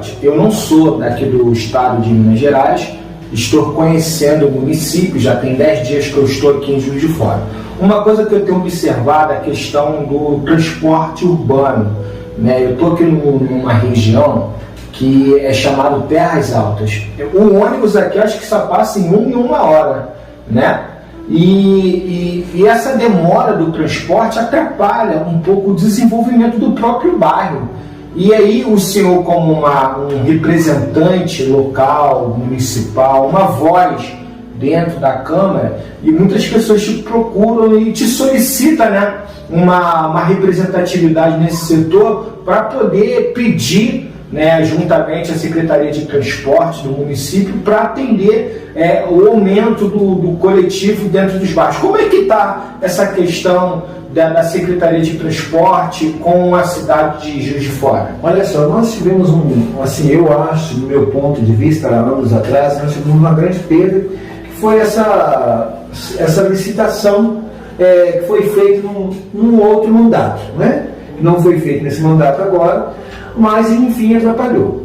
Fiote, eu não sou daqui do estado de Minas Gerais, estou conhecendo o município, já tem 10 dias que eu estou aqui em Juiz de Fora. Uma coisa que eu tenho observado é a questão do transporte urbano, né? Eu estou aqui numa região que é chamado Terras Altas. O ônibus aqui acho que só passa em 1 hora, né? E essa demora do transporte atrapalha um pouco o desenvolvimento do próprio bairro. E aí o senhor, como um representante local, municipal, uma voz dentro da Câmara, e muitas pessoas te procuram e te solicitam, né, uma representatividade nesse setor para poder pedir, né, juntamente à Secretaria de Transporte do município, para atender o aumento do coletivo dentro dos bairros. Como é que está essa questão da Secretaria de Transporte com a cidade de Juiz de Fora? Olha só, nós tivemos eu acho, do meu ponto de vista, há anos atrás, nós tivemos uma grande perda, que foi essa licitação que foi feita num outro mandato, né? Não foi feito nesse mandato agora, mas enfim atrapalhou.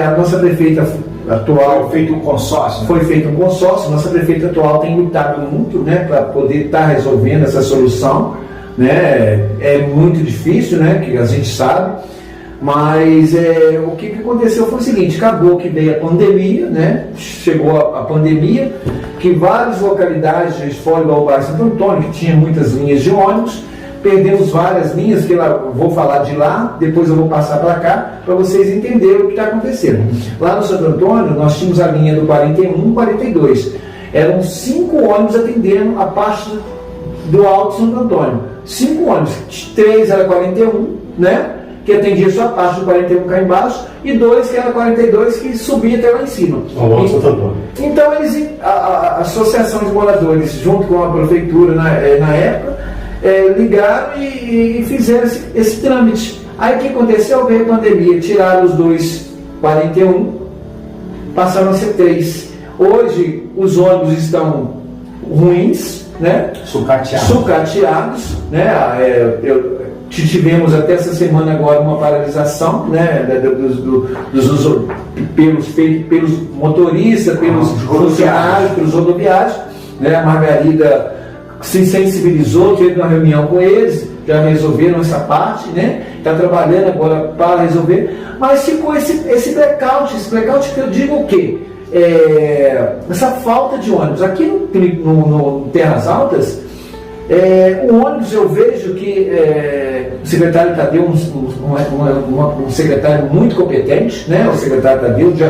A nossa prefeita atual... Foi feito um consórcio? Foi feito um consórcio. Nossa prefeita atual tem lutado muito, né, para poder estar resolvendo essa solução, né? É muito difícil, né, que a gente sabe, mas o que aconteceu foi o seguinte: acabou que veio a pandemia, né? Chegou a pandemia, que várias localidades de fora, igual o bairro Santo Antônio, que tinha muitas linhas de ônibus, perdemos várias linhas, que eu vou falar de lá, depois eu vou passar para cá, para vocês entenderem o que está acontecendo. Lá no Santo Antônio, nós tínhamos a linha do 41 e 42. Eram 5 ônibus atendendo a parte do Alto Santo Antônio. 5 ônibus, 3 era 41, né, que atendia só a parte do 41 cá embaixo, e 2 que era 42, que subia até lá em cima. Ao Santo Antônio. Então, a Associação de Moradores, junto com a Prefeitura na época, ligaram e fizeram esse trâmite. Aí o que aconteceu? Veio a pandemia, tiraram os 2 41, passaram a ser 3. Hoje os ônibus estão ruins, né? Sucateados, né? Tivemos até essa semana agora uma paralisação, né, pelos motoristas, pelos funcionários, pelos rodoviários, né? A Margarida se sensibilizou, teve uma reunião com eles, já resolveram essa parte, né? Está trabalhando agora para resolver, mas ficou esse blackout que eu digo o quê? Essa falta de ônibus. Aqui no Terras Altas, o ônibus, eu vejo que o secretário Tadeu, um secretário muito competente, né? O secretário Tadeu já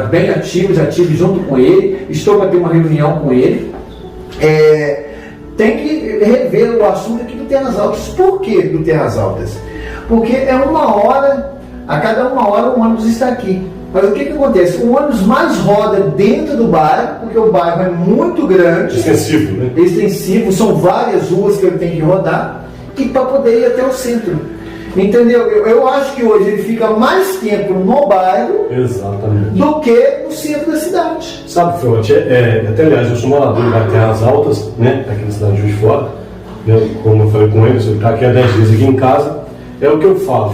bem ativo, já estive junto com ele, estou para ter uma reunião com ele. Tem que rever o assunto aqui do Terras Altas. Por que do Terras Altas? Porque é 1 hora, a cada 1 hora o ônibus está aqui. Mas o que acontece? O ônibus mais roda dentro do bairro, porque o bairro é muito grande. Extensivo, né? Extensivo, são várias ruas que ele tem que rodar, e para poder ir até o centro. Entendeu? Eu acho que hoje ele fica mais tempo no bairro. Exatamente. Do que no centro da cidade. Sabe, Fiote, até aliás, eu sou morador da Terras Altas, né? Aqui na cidade de Juiz de Fora. Como eu falei com eles, eu estou aqui há 10 dias aqui em casa. É o que eu falo.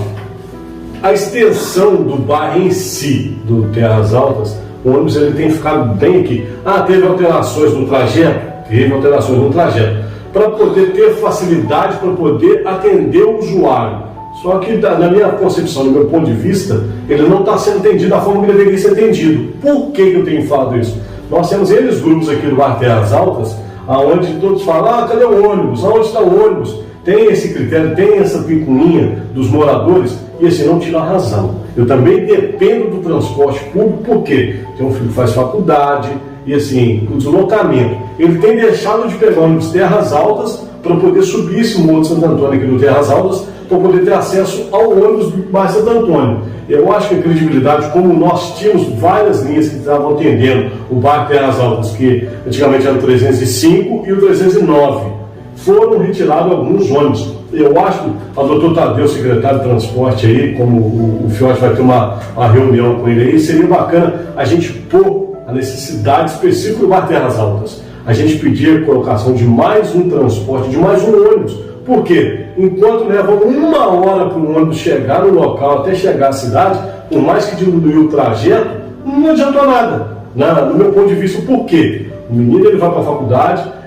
A extensão do bairro em si, do Terras Altas, o ônibus ele tem ficado bem aqui. Teve alterações no trajeto? Teve alterações no trajeto. Para poder ter facilidade, para poder atender o usuário. Só que, na minha concepção, no meu ponto de vista, ele não está sendo atendido da forma que deveria ser atendido. Por que eu tenho falado isso? Nós temos eles grupos aqui do bairro Terras Altas, onde todos falam: cadê o ônibus? Aonde está o ônibus? Tem esse critério, tem essa picuinha dos moradores, e assim, não tira a razão. Eu também dependo do transporte público, porque tem um filho que faz faculdade, e assim, o deslocamento. Ele tem deixado de pegar ônibus Terras Altas para poder subir esse Morro de Santo Antônio aqui no Terras Altas, para poder ter acesso ao ônibus do bairro Santo Antônio. Eu acho que a credibilidade, como nós tínhamos várias linhas que estavam atendendo o bairro Terras Altas, que antigamente era o 305 e o 309, foram retirados alguns ônibus. Eu acho que o doutor Tadeu, secretário de transporte aí, como o Fiote vai ter uma reunião com ele aí, seria bacana a gente pôr a necessidade específica do bairro Terras Altas. A gente pedir a colocação de mais um transporte, de mais um ônibus. Por quê? Enquanto leva 1 hora para o ônibus chegar no local, até chegar à cidade, por mais que diminuiu o trajeto, não adiantou nada. No meu ponto de vista, por quê? O menino ele vai para a faculdade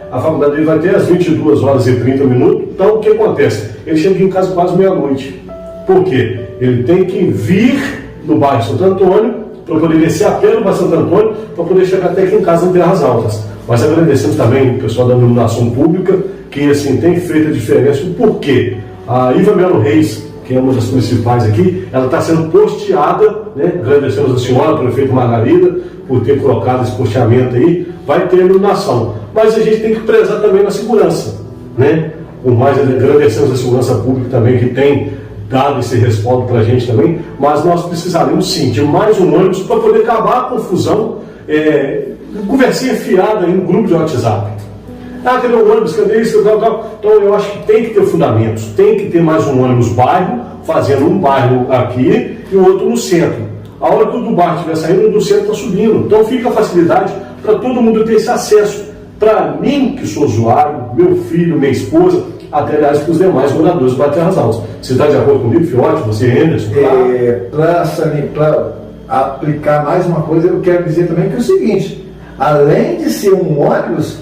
dele vai ter às 22 horas e 30 minutos, então o que acontece? Ele chega em casa quase meia-noite. Por quê? Ele tem que vir no bairro Santo Antônio, para poder descer a pé no bairro Santo Antônio, para poder chegar até aqui em casa em Terras Altas. Mas agradecemos também o pessoal da iluminação pública, que assim, tem feito a diferença. Por quê? A Iva Melo Reis, que é uma das principais aqui, ela está sendo posteada, né? Agradecemos a senhora, prefeito Margarida, por ter colocado esse posteamento aí, vai ter iluminação. Mas a gente tem que prezar também na segurança, né? Por mais agradecemos a segurança pública também, que tem dado esse respaldo para a gente também, mas nós precisaremos sim de mais um ônibus para poder acabar a confusão, conversinha fiada em um grupo de WhatsApp. Cadê o ônibus, cadê isso, tal. Então eu acho que tem que ter fundamentos, tem que ter mais um ônibus bairro, fazendo um bairro aqui e o outro no centro. A hora que o do bairro estiver saindo, o do centro está subindo. Então fica a facilidade para todo mundo ter esse acesso. Para mim, que sou usuário, meu filho, minha esposa, até aliás para os demais moradores do bairro Terras Altas. Você está de acordo comigo, Fiote? Você, Anderson? Para aplicar mais uma coisa, eu quero dizer também que é o seguinte: além de ser um ônibus,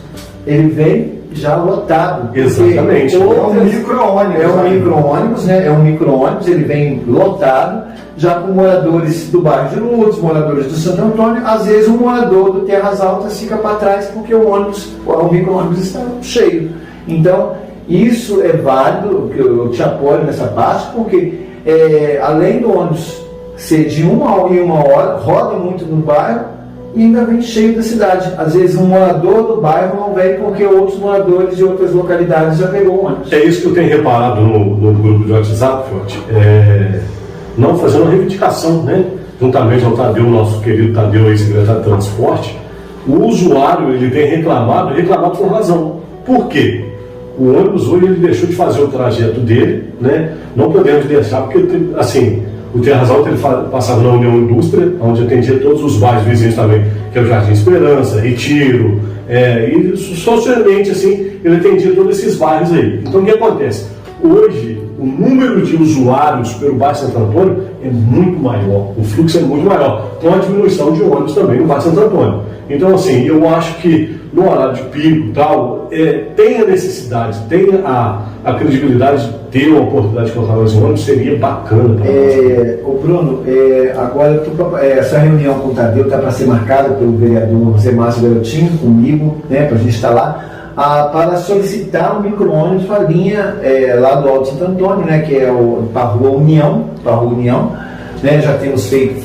ele vem já lotado. Exatamente. É um micro-ônibus. É um micro-ônibus, ele vem lotado, já com moradores do bairro de Lourdes, moradores do Santo Antônio. Às vezes um morador do Terras Altas fica para trás porque o micro-ônibus está cheio. Então, isso é válido, que eu te apoio nessa parte, porque além do ônibus ser de 1 hora, roda muito no bairro, e ainda vem cheio da cidade. Às vezes um morador do bairro não vem porque outros moradores de outras localidades já pegou o ônibus. É isso que eu tenho reparado no grupo de WhatsApp, Fiote. Não fazendo uma reivindicação, né? Juntamente ao Tadeu, nosso querido Tadeu, aí, secretário de Transporte, o usuário ele tem reclamado com razão. Por quê? O ônibus hoje ele deixou de fazer o trajeto dele, né? Não podemos deixar, porque assim, o Terras Altas ele passava na União Indústria, onde atendia todos os bairros vizinhos também, que é o Jardim Esperança, Retiro, e socialmente assim, ele atendia todos esses bairros aí. Então o que acontece? Hoje, o número de usuários pelo bairro Santo Antônio é muito maior, o fluxo é muito maior, com a diminuição de ônibus também no bairro Santo Antônio. Então assim, eu acho que no horário de pico e tal, tem a necessidade, tem a credibilidade de ter uma oportunidade de colocar mais um ônibus, seria bacana para nós. Bruno, agora essa reunião com o Tadeu está para ser marcada pelo vereador José Márcio Garotinho, comigo, né, para a gente estar lá, para solicitar um micro-ônibus para a linha lá do Alto Santo Antônio, né, que é para a Rua União, né, já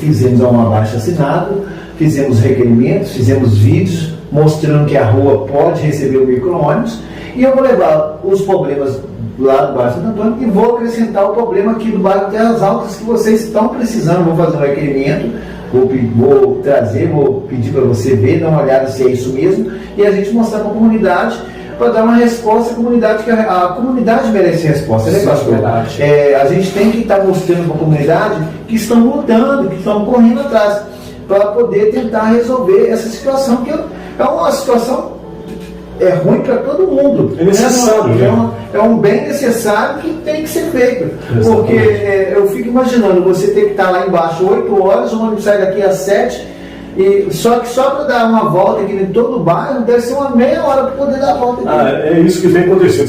fizemos um abaixo-assinado, fizemos requerimentos, fizemos vídeos mostrando que a rua pode receber o micro-ônibus, e eu vou levar os problemas lá do bairro Santo Antônio e vou acrescentar o problema aqui do bairro Terras Altas, que vocês estão precisando. Vou fazer um requerimento, vou pedir para você ver, dar uma olhada se é isso mesmo, e a gente mostrar para a comunidade, para dar uma resposta à comunidade, que a comunidade merece resposta, né, pastor? A gente tem que estar mostrando para a comunidade que estão lutando, que estão correndo atrás, para poder tentar resolver essa situação, que é uma situação ruim para todo mundo. É necessário, né? É um bem necessário que tem que ser feito. Exatamente. Porque eu fico imaginando você ter que estar lá embaixo 8 horas, o ônibus sai daqui às 7, e só para dar uma volta aqui em todo o bairro, deve ser uma meia hora para poder dar a volta aqui. É isso que vem acontecendo.